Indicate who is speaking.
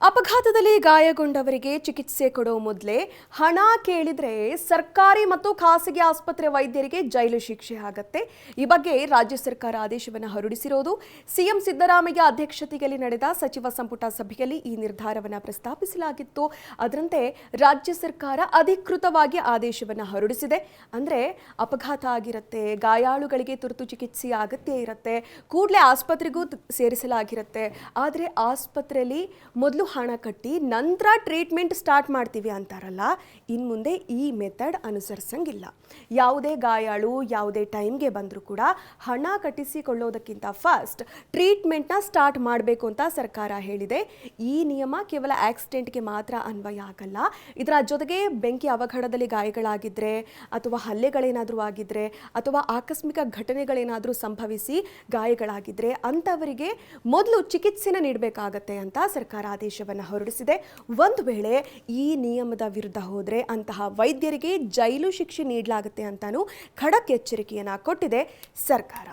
Speaker 1: ಅಪಘಾತದಲ್ಲಿ ಗಾಯಗೊಂಡವರಿಗೆ ಚಿಕಿತ್ಸೆ ಕೊಡೋ ಮೊದಲೇ ಹಣ ಕೇಳಿದ್ರೆ ಸರ್ಕಾರಿ ಮತ್ತು ಖಾಸಗಿ ಆಸ್ಪತ್ರೆ ವೈದ್ಯರಿಗೆ ಜೈಲು ಶಿಕ್ಷೆ ಆಗುತ್ತೆ. ಈ ಬಗ್ಗೆ ರಾಜ್ಯ ಸರ್ಕಾರ ಆದೇಶವನ್ನು ಹೊರಡಿಸಿರೋದು. ಸಿಎಂ ಸಿದ್ದರಾಮಯ್ಯ ಅಧ್ಯಕ್ಷತೆಯಲ್ಲಿ ನಡೆದ ಸಚಿವ ಸಂಪುಟ ಸಭೆಯಲ್ಲಿ ಈ ನಿರ್ಧಾರವನ್ನು ಪ್ರಸ್ತಾಪಿಸಲಾಗಿತ್ತು. ಅದರಂತೆ ರಾಜ್ಯ ಸರ್ಕಾರ ಅಧಿಕೃತವಾಗಿ ಆದೇಶವನ್ನು ಹೊರಡಿಸಿದೆ. ಅಂದರೆ ಅಪಘಾತ ಆಗಿರುತ್ತೆ, ಗಾಯಾಳುಗಳಿಗೆ ತುರ್ತು ಚಿಕಿತ್ಸೆ ಅಗತ್ಯ ಇರುತ್ತೆ, ಕೂಡಲೇ ಆಸ್ಪತ್ರೆಗೂ ಸೇರಿಸಲಾಗಿರುತ್ತೆ. ಆದರೆ ಆಸ್ಪತ್ರೆಯಲ್ಲಿ ಮೊದಲು ಹಣ ಕಟ್ಟಿ ನಂತರ ಟ್ರೀಟ್ಮೆಂಟ್ ಸ್ಟಾರ್ಟ್ ಮಾಡ್ತೀವಿ ಅಂತಾರಲ್ಲ, ಇನ್ನು ಮುಂದೆ ಈ ಮೆಥಡ್ ಅನುಸರಿಸಂಗಿಲ್ಲ. ಯಾವುದೇ ಗಾಯಾಳು ಯಾವುದೇ ಟೈಮ್ಗೆ ಬಂದರೂ ಕೂಡ ಹಣ ಕಟ್ಟಿಸಿಕೊಳ್ಳೋದಕ್ಕಿಂತ ಫಸ್ಟ್ ಟ್ರೀಟ್ಮೆಂಟ್ನ ಸ್ಟಾರ್ಟ್ ಮಾಡಬೇಕು ಅಂತ ಸರ್ಕಾರ ಹೇಳಿದೆ. ಈ ನಿಯಮ ಕೇವಲ ಆಕ್ಸಿಡೆಂಟ್ಗೆ ಮಾತ್ರ ಅನ್ವಯ ಆಗಲ್ಲ. ಇದರ ಜೊತೆಗೆ ಬೆಂಕಿ ಅವಘಡದಲ್ಲಿ ಗಾಯಗಳಾಗಿದ್ದರೆ ಅಥವಾ ಹಲ್ಲೆಗಳೇನಾದರೂ ಆಗಿದ್ದರೆ ಅಥವಾ ಆಕಸ್ಮಿಕ ಘಟನೆಗಳೇನಾದರೂ ಸಂಭವಿಸಿ ಗಾಯಗಳಾಗಿದ್ದರೆ ಅಂಥವರಿಗೆ ಮೊದಲು ಚಿಕಿತ್ಸೆನ ನೀಡಬೇಕಾಗತ್ತೆ ಅಂತ ಸರ್ಕಾರ ಆದೇಶವನ್ನು ಹೊರಡಿಸಿದೆ. ಒಂದು ವೇಳೆ ಈ ನಿಯಮದ ವಿರುದ್ಧ ಹೋದರೆ ಅಂತಹ ವೈದ್ಯರಿಗೆ ಜೈಲು ಶಿಕ್ಷೆ ನೀಡಲಾಗುತ್ತೆ ಅಂತಾನೂ ಖಡಕ್ ಎಚ್ಚರಿಕೆಯನ್ನು ಕೊಟ್ಟಿದೆ ಸರ್ಕಾರ.